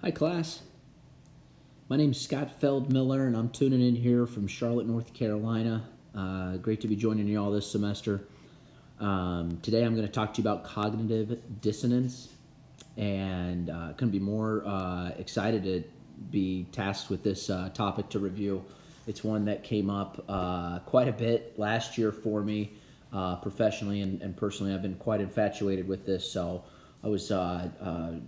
Hi class, my name's Scott Feldmiller and I'm tuning in here from Charlotte, North Carolina. Great to be joining you all this semester. Today I'm going to talk to you about cognitive dissonance, and couldn't be more excited to be tasked with this topic to review. It's one that came up quite a bit last year for me, professionally and personally. I've been quite infatuated with this, so I was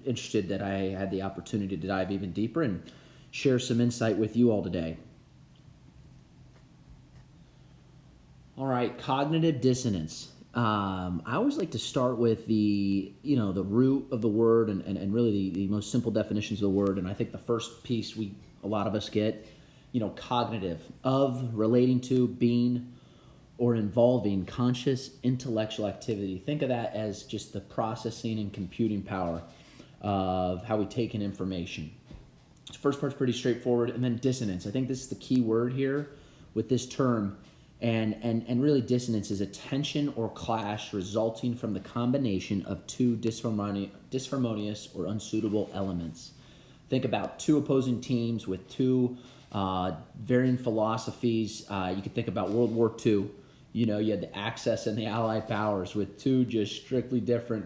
interested that I had the opportunity to dive even deeper and share some insight with you all today. All right, cognitive dissonance. I always like to start with the root of the word and really the most simple definitions of the word. And I think the first piece a lot of us get, cognitive, of, relating to, being, or involving conscious intellectual activity. Think of that as just the processing and computing power of how we take in information. The first part's pretty straightforward, and then dissonance. I think this is the key word here with this term, and really dissonance is a tension or clash resulting from the combination of two disharmonious or unsuitable elements. Think about two opposing teams with two varying philosophies. You could think about World War II. You had the Axis and the Allied powers with two just strictly different,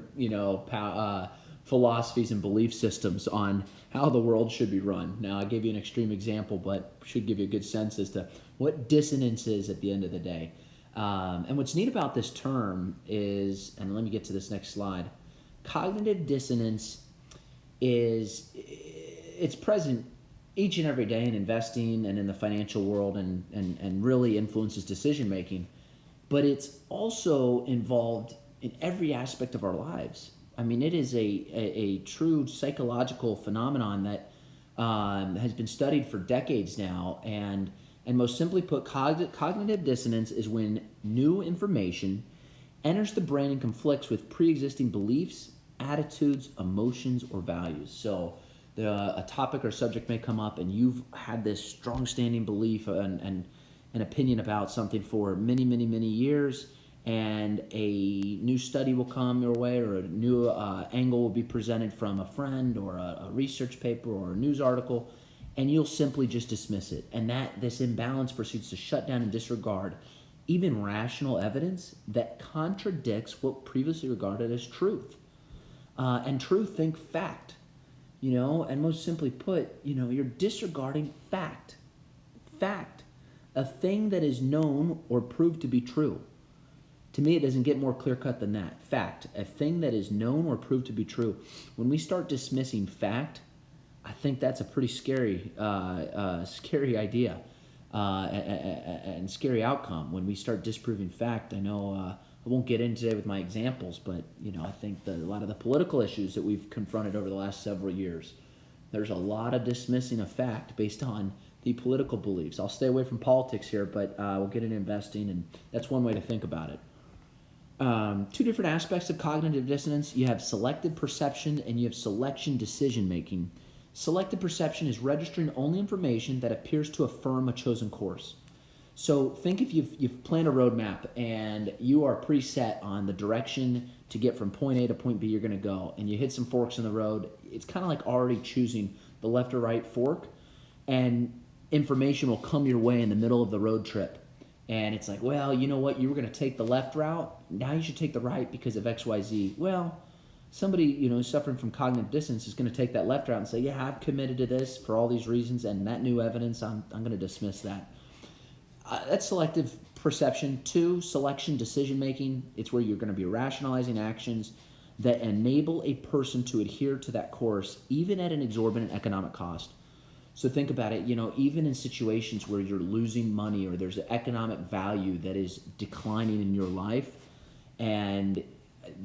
philosophies and belief systems on how the world should be run. Now, I gave you an extreme example, but should give you a good sense as to what dissonance is at the end of the day. And what's neat about this term is, and let me get to this next slide, cognitive dissonance it's present each and every day in investing and in the financial world and really influences decision making. But it's also involved in every aspect of our lives. I mean, it is a true psychological phenomenon that has been studied for decades now. And most simply put, cognitive dissonance is when new information enters the brain and conflicts with pre-existing beliefs, attitudes, emotions, or values. So a topic or subject may come up and you've had this strong standing belief and an opinion about something for many, many, many years, and a new study will come your way, or a new angle will be presented from a friend or a research paper or a news article, and you'll simply just dismiss it. And this imbalance proceeds to shut down and disregard even rational evidence that contradicts what previously regarded as truth. And truth, think fact, and most simply put, you're disregarding fact. Fact. A thing that is known or proved to be true. To me, it doesn't get more clear-cut than that. Fact. A thing that is known or proved to be true. When we start dismissing fact, I think that's a pretty scary idea and scary outcome. When we start disproving fact, I know I won't get into it with my examples, but I think a lot of the political issues that we've confronted over the last several years, there's a lot of dismissing of fact based on the political beliefs. I'll stay away from politics here, but we'll get into investing, and that's one way to think about it. Two different aspects of cognitive dissonance. You have selective perception and you have selection decision making. Selective perception is registering only information that appears to affirm a chosen course. So think if you've planned a roadmap and you are preset on the direction to get from point A to point B you're going to go, and you hit some forks in the road. It's kind of like already choosing the left or right fork, and information will come your way in the middle of the road trip. And it's like, well, you know what? You were going to take the left route. Now you should take the right because of XYZ. Well, somebody, suffering from cognitive dissonance is going to take that left route and say, yeah, I've committed to this for all these reasons, and that new evidence, I'm going to dismiss that. That's selective perception. 2, selection decision making. It's where you're going to be rationalizing actions that enable a person to adhere to that course, even at an exorbitant economic cost. So think about it, even in situations where you're losing money or there's an economic value that is declining in your life, and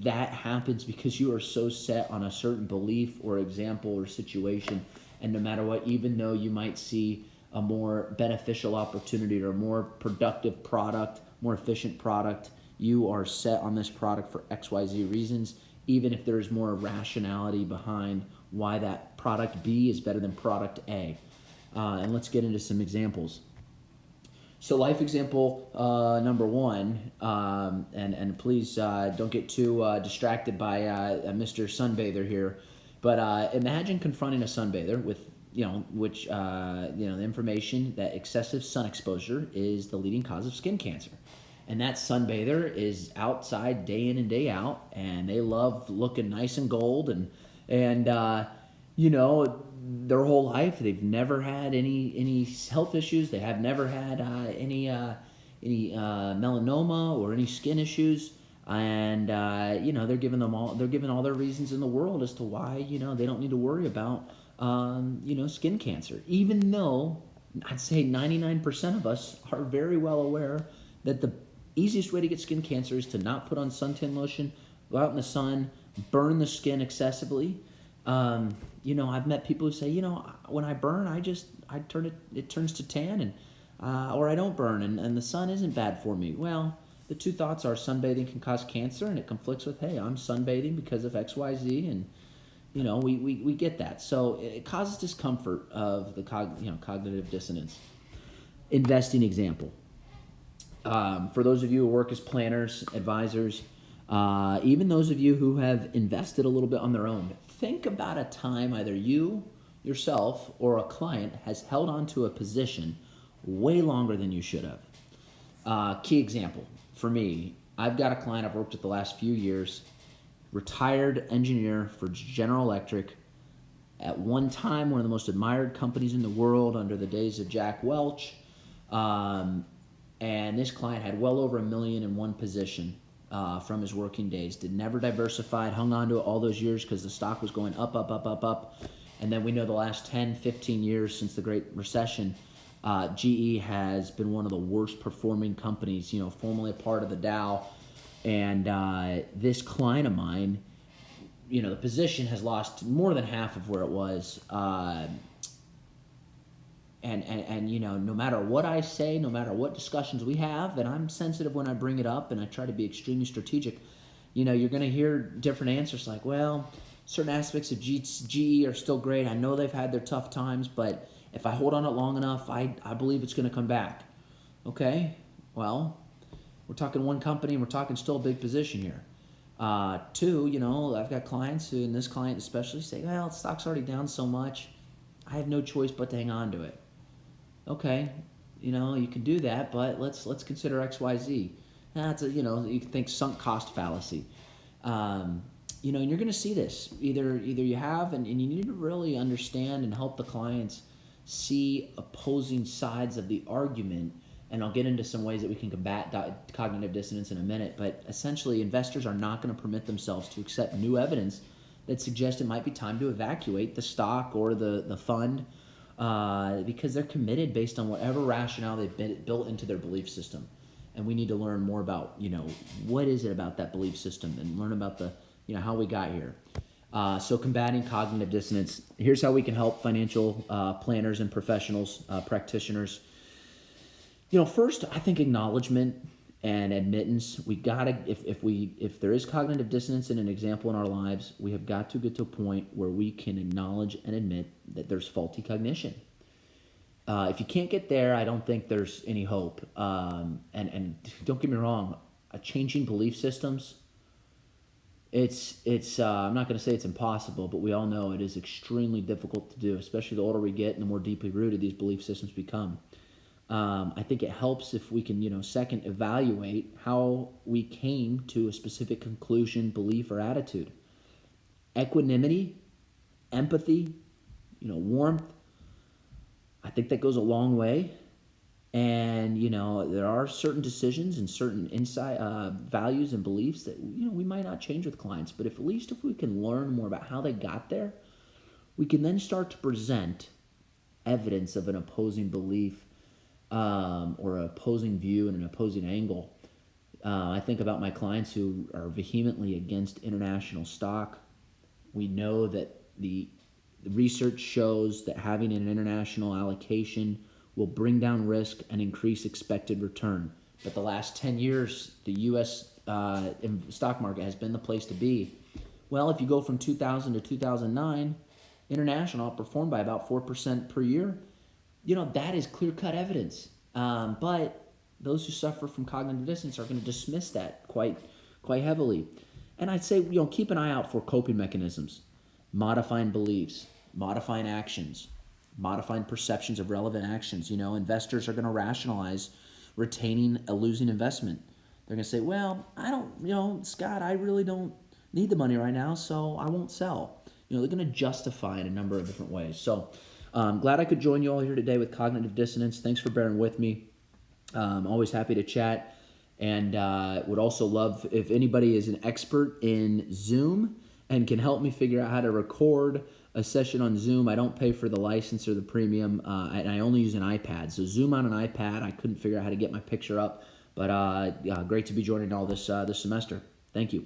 that happens because you are so set on a certain belief or example or situation, and no matter what, even though you might see a more beneficial opportunity or a more productive product, more efficient product, you are set on this product for XYZ reasons, even if there's more rationality behind why that product B is better than product A. And let's get into some examples. So life example number 1, and please don't get too distracted by Mr. Sunbather here, But imagine confronting a sunbather with, the information that excessive sun exposure is the leading cause of skin cancer. And that sunbather is outside day in and day out, and they love looking nice and gold, and their whole life they've never had any health issues. They have never had any melanoma or any skin issues, and they're giving all their reasons in the world as to why they don't need to worry about skin cancer, even though I'd say 99% of us are very well aware that the easiest way to get skin cancer is to not put on suntan lotion, go out in the sun, burn the skin excessively. I've met people who say, when I burn, it turns to tan, and or I don't burn, and the sun isn't bad for me. Well, the two thoughts are sunbathing can cause cancer, and it conflicts with, hey, I'm sunbathing because of X, Y, Z, and we get that. So it causes discomfort of the cognitive dissonance. Investing example. For those of you who work as planners, advisors, even those of you who have invested a little bit on their own, think about a time either you, yourself, or a client has held on to a position way longer than you should have. Key example, for me, I've got a client I've worked with the last few years, retired engineer for General Electric, at one time one of the most admired companies in the world under the days of Jack Welch. And this client had well over $1 million in one position from his working days. Never diversified, hung on to it all those years because the stock was going up, up, up, up, up. And then we know the last 10, 15 years since the Great Recession, GE has been one of the worst performing companies, formerly a part of the Dow. And this client of mine, the position has lost more than half of where it was. And no matter what I say, no matter what discussions we have, and I'm sensitive when I bring it up, and I try to be extremely strategic, you're going to hear different answers like, well, certain aspects of GE are still great. I know they've had their tough times, but if I hold on it long enough, I believe it's going to come back. Okay, well, we're talking one company, and we're talking still a big position here. Two, I've got clients who, and this client especially, say, well, the stock's already down so much, I have no choice but to hang on to it. Okay, you can do that, but let's consider X, Y, Z. That's you can think sunk cost fallacy. And you're going to see this. Either you have, and you need to really understand and help the clients see opposing sides of the argument. And I'll get into some ways that we can combat cognitive dissonance in a minute. But essentially, investors are not going to permit themselves to accept new evidence that suggests it might be time to evacuate the stock or the fund because they're committed based on whatever rationale they've built into their belief system. And we need to learn more about, what is it about that belief system, and learn about the, how we got here. So combating cognitive dissonance. Here's how we can help financial planners and professionals, practitioners. First, I think acknowledgement and admittance. We gotta, if there is cognitive dissonance in an example in our lives, we have got to get to a point where we can acknowledge and admit that there's faulty cognition. If you can't get there, I don't think there's any hope. And don't get me wrong, changing belief systems, it's I'm not going to say it's impossible, but we all know it is extremely difficult to do, especially the older we get and the more deeply rooted these belief systems become. I think it helps if we can, second, evaluate how we came to a specific conclusion, belief, or attitude. Equanimity, empathy, warmth, I think that goes a long way. And, there are certain decisions and certain values and beliefs that, we might not change with clients. But at least if we can learn more about how they got there, we can then start to present evidence of an opposing belief or an opposing view and an opposing angle. I think about my clients who are vehemently against international stock. We know that the research shows that having an international allocation will bring down risk and increase expected return. But the last 10 years, the U.S. Stock market has been the place to be. Well, if you go from 2000 to 2009, international outperformed by about 4% per year. That is clear-cut evidence. But those who suffer from cognitive dissonance are going to dismiss that quite heavily. And I'd say, keep an eye out for coping mechanisms. modifying beliefs, modifying actions, modifying perceptions of relevant actions. Investors are going to rationalize retaining a losing investment. They're going to say, well, I don't, Scott, I really don't need the money right now, so I won't sell. They're going to justify in a number of different ways. So glad I could join you all here today with Cognitive Dissonance. Thanks for bearing with me. Always happy to chat, and would also love if anybody is an expert in Zoom and can help me figure out how to record a session on Zoom. I don't pay for the license or the premium, and I only use an iPad. So Zoom on an iPad, I couldn't figure out how to get my picture up, but great to be joining all this semester. Thank you.